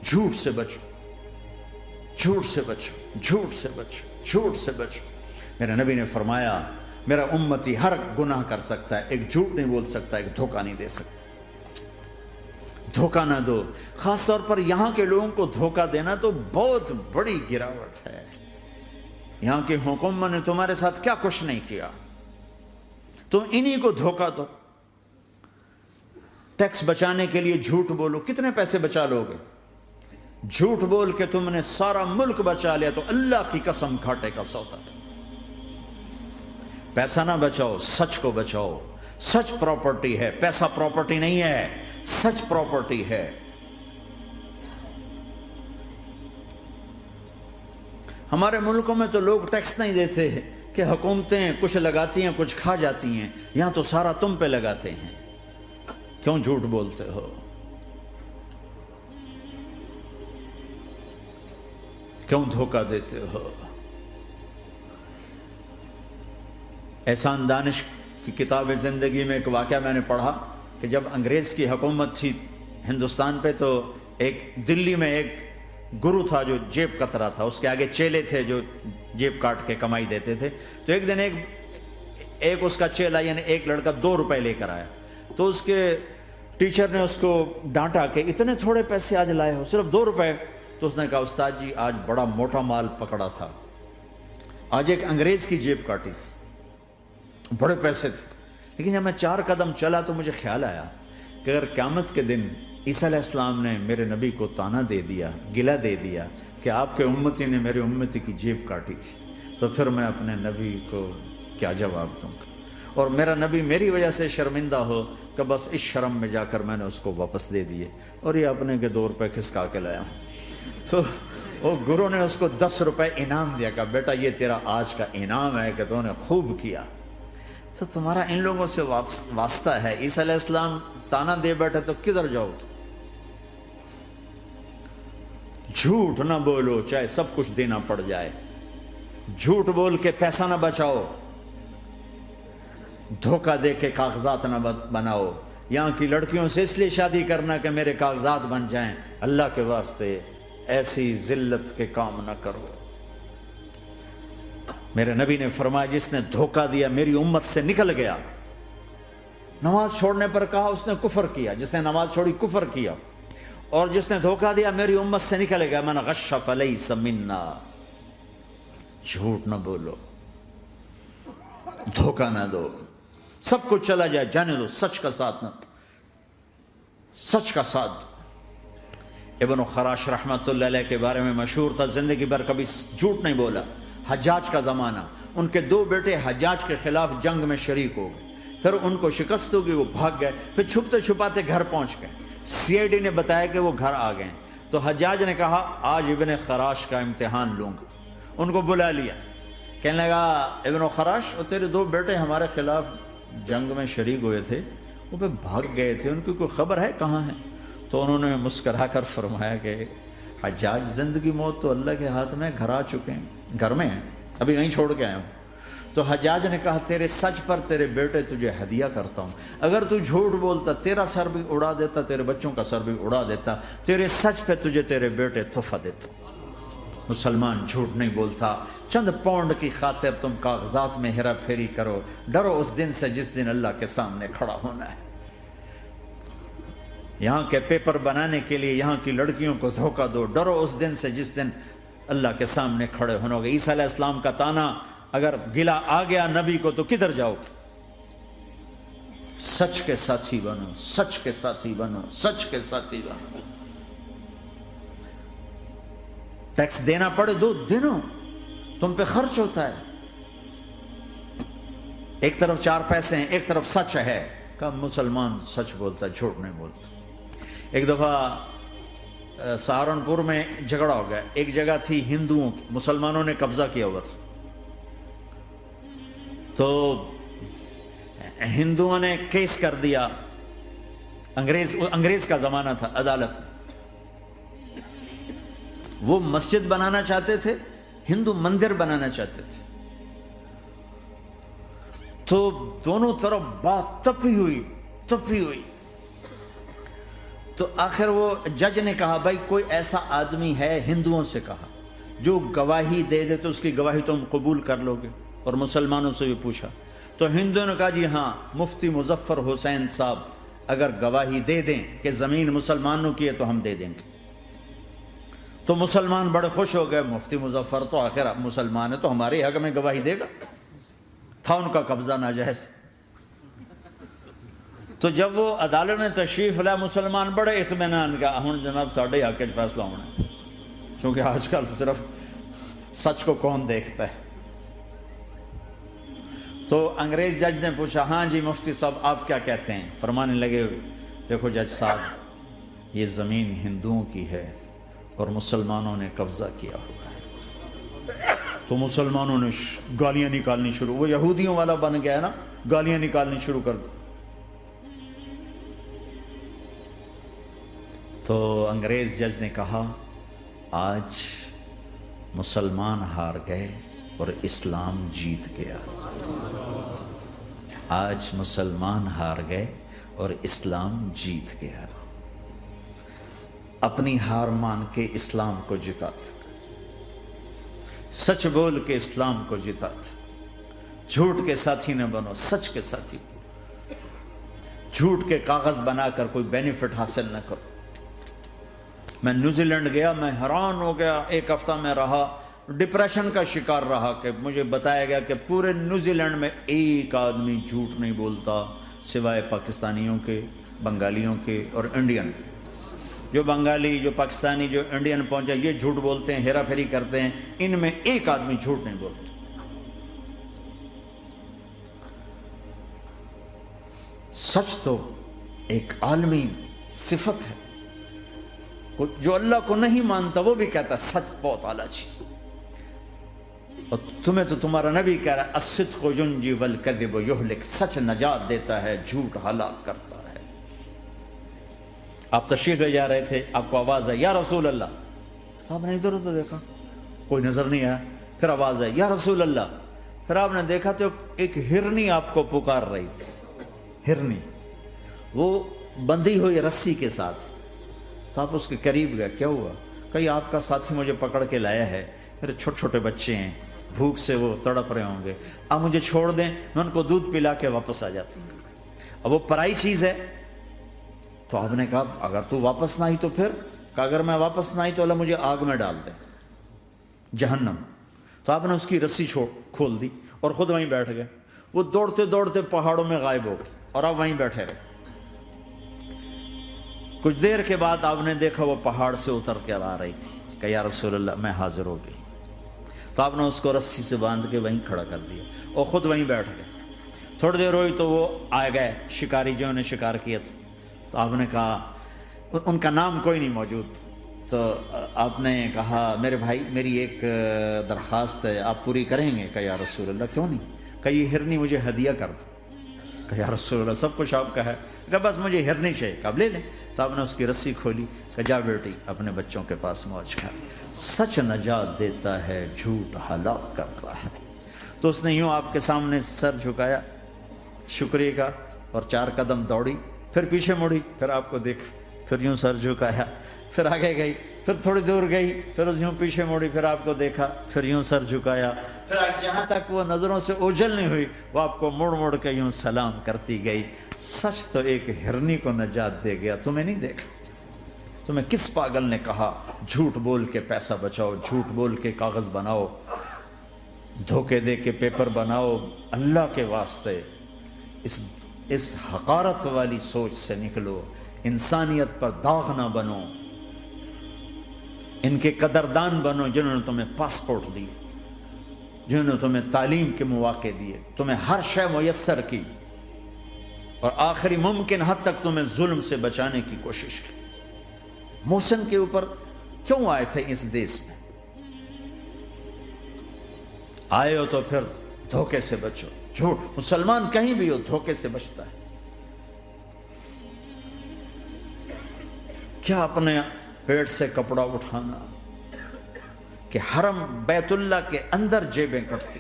جھوٹ سے بچو، جھوٹ سے بچو، جھوٹ سے بچو، جھوٹ سے بچو۔ میرے نبی نے فرمایا میرا امتی ہر گناہ کر سکتا ہے، ایک جھوٹ نہیں بول سکتا، ایک دھوکہ نہیں دے سکتا۔ دھوکہ نہ دو، خاص طور پر یہاں کے لوگوں کو دھوکہ دینا تو بہت بڑی گراوٹ ہے۔ یہاں کی حکومت نے تمہارے ساتھ کیا کچھ نہیں کیا، تم انہی کو دھوکہ دو۔ ٹیکس بچانے کے لیے جھوٹ بولو، کتنے پیسے بچا لوگے؟ جھوٹ بول کے تم نے سارا ملک بچا لیا تو اللہ کی قسم گھاٹے کا سودا۔ پیسہ نہ بچاؤ، سچ کو بچاؤ۔ سچ پراپرٹی ہے، پیسہ پراپرٹی نہیں ہے، سچ پراپرٹی ہے۔ ہمارے ملکوں میں تو لوگ ٹیکس نہیں دیتے کہ حکومتیں کچھ لگاتی ہیں کچھ کھا جاتی ہیں، یہاں تو سارا تم پہ لگاتے ہیں۔ کیوں جھوٹ بولتے ہو؟ کیوں دھوکہ دیتے ہو؟ احسان دانش کی کتاب زندگی میں ایک واقعہ میں نے پڑھا کہ جب انگریز کی حکومت تھی ہندوستان پہ تو ایک دلی میں ایک گرو تھا جو جیب کترا تھا، اس کے آگے چیلے تھے جو جیب کاٹ کے کمائی دیتے تھے۔ تو ایک دن ایک اس کا چیلا یعنی ایک لڑکا 2 روپے لے کر آیا، تو اس کے ٹیچر نے اس کو ڈانٹا کہ اتنے تھوڑے پیسے آج لائے ہو، صرف 2 روپے۔ تو اس نے کہا استاد جی آج بڑا موٹا مال پکڑا تھا، آج ایک انگریز کی جیب کاٹی تھی، بڑے پیسے تھے۔ لیکن جب میں 4 قدم چلا تو مجھے خیال آیا کہ اگر قیامت کے دن عیسیٰ علیہ السلام نے میرے نبی کو طعنہ دے دیا، گلہ دے دیا کہ آپ کے امتی نے میرے امتی کی جیب کاٹی تھی، تو پھر میں اپنے نبی کو کیا جواب دوں گا؟ اور میرا نبی میری وجہ سے شرمندہ ہو کہ بس اس شرم میں جا کر میں نے اس کو واپس دے دیے اور یہ اپنے کے 2 روپے کھسکا کے لایا ہوں۔ تو وہ گرو نے اس کو 10 روپے انعام دیا کہ بیٹا یہ تیرا آج کا انعام ہے کہ تو نے خوب کیا۔ تو تمہارا ان لوگوں سے واسطہ ہے، عیسیٰ علیہ السلام طعنہ دے بیٹھے تو کدھر جاؤ؟ جھوٹ نہ بولو چاہے سب کچھ دینا پڑ جائے، جھوٹ بول کے پیسہ نہ بچاؤ، دھوکہ دے کے کاغذات نہ بناؤ۔ یہاں کی لڑکیوں سے اس لیے شادی کرنا کہ میرے کاغذات بن جائیں، اللہ کے واسطے ایسی ذلت کے کام نہ کرو۔ میرے نبی نے فرمایا جس نے دھوکہ دیا میری امت سے نکل گیا۔ نماز چھوڑنے پر کہا اس نے کفر کیا، جس نے نماز چھوڑی کفر کیا، اور جس نے دھوکہ دیا میری امت سے نکل گیا۔ من غش فلیس منا۔ جھوٹ نہ بولو، دھوکہ نہ دو، سب کچھ چلا جائے جانے دو، سچ کا ساتھ نہ، سچ کا ساتھ۔ ابن خراش رحمۃ اللہ علیہ کے بارے میں مشہور تھا، زندگی بھر کبھی جھوٹ نہیں بولا۔ حجاج کا زمانہ، ان کے 2 بیٹے حجاج کے خلاف جنگ میں شریک ہو گئے، پھر ان کو شکست ہوگی، وہ بھاگ گئے، پھر چھپتے چھپاتے گھر پہنچ گئے۔ CID نے بتایا کہ وہ گھر آ گئے، تو حجاج نے کہا آج ابن خراش کا امتحان لوں گا۔ ان کو بلا لیا، کہنے لگا ابن خراش اور تیرے 2 بیٹے ہمارے خلاف جنگ میں شریک ہوئے تھے، وہ پہ بھاگ گئے تھے، ان کی کوئی خبر ہے کہاں ہے؟ تو انہوں نے مسکرا کر فرمایا کہ حجاج زندگی موت تو اللہ کے ہاتھ میں، گھر آ چکے ہیں، گھر میں ہیں، ابھی یہیں چھوڑ کے آیا ہوں۔ تو حجاج نے کہا تیرے سچ پر تیرے بیٹے تجھے ہدیہ کرتا ہوں، اگر تو جھوٹ بولتا تیرا سر بھی اڑا دیتا، تیرے بچوں کا سر بھی اڑا دیتا، تیرے سچ پہ تجھے تیرے بیٹے تحفہ دیتا۔ مسلمان جھوٹ نہیں بولتا۔ چند پاؤنڈ کی خاطر تم کاغذات میں ہیرا پھیری کرو، ڈرو اس دن سے جس دن اللہ کے سامنے کھڑا ہونا ہے۔ یہاں کے پیپر بنانے کے لیے یہاں کی لڑکیوں کو دھوکہ دو، ڈرو اس دن سے جس دن اللہ کے سامنے کھڑے ہونا ہوگا۔ عیسیٰ علیہ السلام کا طعنہ اگر گلا آ گیا نبی کو تو کدھر جاؤ گے؟ سچ کے ساتھی بنو، سچ کے ساتھی بنو، سچ کے ساتھی بنو۔ ٹیکس دینا پڑے دو، دینو، تم پہ خرچ ہوتا ہے۔ ایک طرف 4 پیسے ہیں، ایک طرف سچ ہے، کہ مسلمان سچ بولتا ہے، جھوٹ نہیں بولتا۔ ایک دفعہ سہارنپور میں جھگڑا ہو گیا، ایک جگہ تھی ہندوؤں کی، مسلمانوں نے قبضہ کیا ہوا تھا، تو ہندوؤں نے کیس کر دیا، انگریز کا زمانہ تھا، عدالت میں۔ وہ مسجد بنانا چاہتے تھے، ہندو مندر بنانا چاہتے تھے، تو دونوں طرف بات تپی ہوئی۔ تو آخر وہ جج نے کہا بھائی کوئی ایسا آدمی ہے، ہندوؤں سے کہا، جو گواہی دے دے تو اس کی گواہی تم قبول کر لو گے؟ اور مسلمانوں سے بھی پوچھا تو ہندوؤں نے کہا جی ہاں، مفتی مظفر حسین صاحب اگر گواہی دے دیں کہ زمین مسلمانوں کی ہے تو ہم دے دیں گے۔ تو مسلمان بڑے خوش ہو گئے، مفتی مظفر تو آخر مسلمان ہے تو ہمارے حق میں گواہی دے گا، تھا ان کا قبضہ ناجائز۔ تو جب وہ عدالت میں تشریف لائے، مسلمان بڑے اطمینان کا ہوں جناب ساڑھے حق وچ فیصلہ ہونا ہے، چونکہ آج کل صرف سچ کو کون دیکھتا ہے۔ تو انگریز جج نے پوچھا ہاں جی مفتی صاحب آپ کیا کہتے ہیں؟ فرمانے لگے دیکھو جج صاحب، یہ زمین ہندوؤں کی ہے اور مسلمانوں نے قبضہ کیا ہوا ہے۔ تو مسلمانوں نے گالیاں نکالنی شروع، وہ یہودیوں والا بن گیا نا، گالیاں نکالنی شروع کر دی۔ تو انگریز جج نے کہا آج مسلمان ہار گئے اور اسلام جیت گیا، آج مسلمان ہار گئے اور اسلام جیت گیا۔ اپنی ہار مان کے اسلام کو جتاتا، سچ بول کے اسلام کو جتاتا، جھوٹ کے ساتھی نہ بنو، سچ کے ساتھی، جھوٹ کے کاغذ بنا کر کوئی بینیفٹ حاصل نہ کرو۔ میں نیوزی لینڈ گیا، میں حیران ہو گیا، ایک ہفتہ میں رہا، ڈپریشن کا شکار رہا کہ مجھے بتایا گیا کہ پورے نیوزی لینڈ میں ایک آدمی جھوٹ نہیں بولتا سوائے پاکستانیوں کے، بنگالیوں کے اور انڈین۔ جو بنگالی، جو پاکستانی، جو انڈین پہنچے یہ جھوٹ بولتے ہیں، ہیرا پھیری کرتے ہیں، ان میں ایک آدمی جھوٹ نہیں بولتا۔ سچ تو ایک عالمی صفت ہے، جو اللہ کو نہیں مانتا وہ بھی کہتا ہے سچ بہت اعلیٰ چیز، اور تمہیں تو تمہارا نبی کہہ رہا ہے الصدق ینجی والکذب یہلک، سچ نجات دیتا ہے، جھوٹ ہلاک کرتا ہے۔ آپ تشریف لے جا رہے تھے، آپ کو آواز آئی یا رسول اللہ، تو آپ نے ادھر ادھر دیکھا، کوئی نظر نہیں آیا، پھر آواز آئی یا رسول اللہ، پھر آپ نے دیکھا تو ایک ہرنی آپ کو پکار رہی تھی، ہرنی، وہ بندھی ہوئی رسی کے ساتھ۔ تو آپ اس کے قریب گئے، کیا ہوا؟ کہیں آپ کا ساتھی مجھے پکڑ کے لایا ہے، میرے چھوٹے چھوٹے بچے ہیں، بھوک سے وہ تڑپ رہے ہوں گے، آپ مجھے چھوڑ دیں، میں ان کو دودھ پلا کے واپس آ جاتا ہوں۔ اب وہ پرائی چیز ہے، تو آپ نے کہا اگر تو واپس نہ آئی تو پھر؟ کہ اگر میں واپس نہ آئی تو اللہ مجھے آگ میں ڈال دے، جہنم۔ تو آپ نے اس کی رسی کھول دی اور خود وہیں بیٹھ گئے۔ وہ دوڑتے دوڑتے پہاڑوں میں غائب ہو گئے اور آپ وہیں بیٹھے رہے۔ کچھ دیر کے بعد آپ نے دیکھا وہ پہاڑ سے اتر کے آ رہی تھی، کہ یا رسول اللہ میں حاضر ہو گئی۔ تو آپ نے اس کو رسی سے باندھ کے وہیں کھڑا کر دیا اور خود وہیں بیٹھ گئے۔ تھوڑی دیر ہوئی تو وہ آ گئے شکاری جو انہیں شکار کیا تھا۔ تو آپ نے کہا، ان کا نام کوئی نہیں موجود، تو آپ نے کہا میرے بھائی میری ایک درخواست ہے، آپ پوری کریں گے؟ کہ یا رسول اللہ کیوں نہیں؟ کہ یہ ہرنی مجھے ہدیہ کر دو۔ کہ یا رسول اللہ سب کچھ آپ کا ہے، کہ بس مجھے ہرنی چاہیے، کہ آپ لے لیں۔ تو آپ نے اس کی رسی کھولی، کہ جا بیٹی اپنے بچوں کے پاس موج کر، سچ نجات دیتا ہے، جھوٹ ہلاک کرتا ہے۔ تو اس نے یوں آپ کے سامنے سر جھکایا شکریہ کا اور 4 قدم دوڑی، پھر پیچھے مڑی، پھر آپ کو دیکھا، پھر یوں سر جھکایا، پھر آگے گئی، پھر تھوڑی دور گئی، پھر یوں پیچھے مڑی، پھر آپ کو دیکھا، پھر یوں سر جھکایا، پھر جہاں تک وہ نظروں سے اوجھل نہیں ہوئی وہ آپ کو مڑ مڑ کے یوں سلام کرتی گئی۔ سچ تو ایک ہرنی کو نجات دے گیا، تمہیں نہیں دیکھا۔ تمہیں کس پاگل نے کہا جھوٹ بول کے پیسہ بچاؤ، جھوٹ بول کے کاغذ بناؤ، دھوکے دے کے پیپر بناؤ؟ اللہ کے واسطے اس حقارت والی سوچ سے نکلو، انسانیت پر داغ نہ بنو، ان کے قدردان بنو جنہوں نے تمہیں پاسپورٹ دیے، جنہوں نے تمہیں تعلیم کے مواقع دیے، تمہیں ہر شے میسر کی، اور آخری ممکن حد تک تمہیں ظلم سے بچانے کی کوشش کی۔ محسن کے اوپر کیوں آئے تھے اس دیس میں؟ آئے ہو تو پھر دھوکے سے بچو، جھوٹ، مسلمان کہیں بھی ہو دھوکے سے بچتا ہے۔ کیا اپنے پیٹ سے کپڑا اٹھانا کہ حرم بیت اللہ کے اندر جیبیں کٹتی،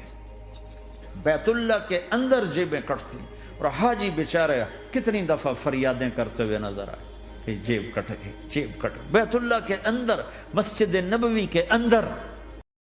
بیت اللہ کے اندر جیبیں کٹتی، اور حاجی بیچارے کتنی دفعہ فریادیں کرتے ہوئے نظر آئے، کہ جیب کٹ گئی، جیب کٹ گئی۔ بیت اللہ کے اندر، مسجد نبوی کے اندر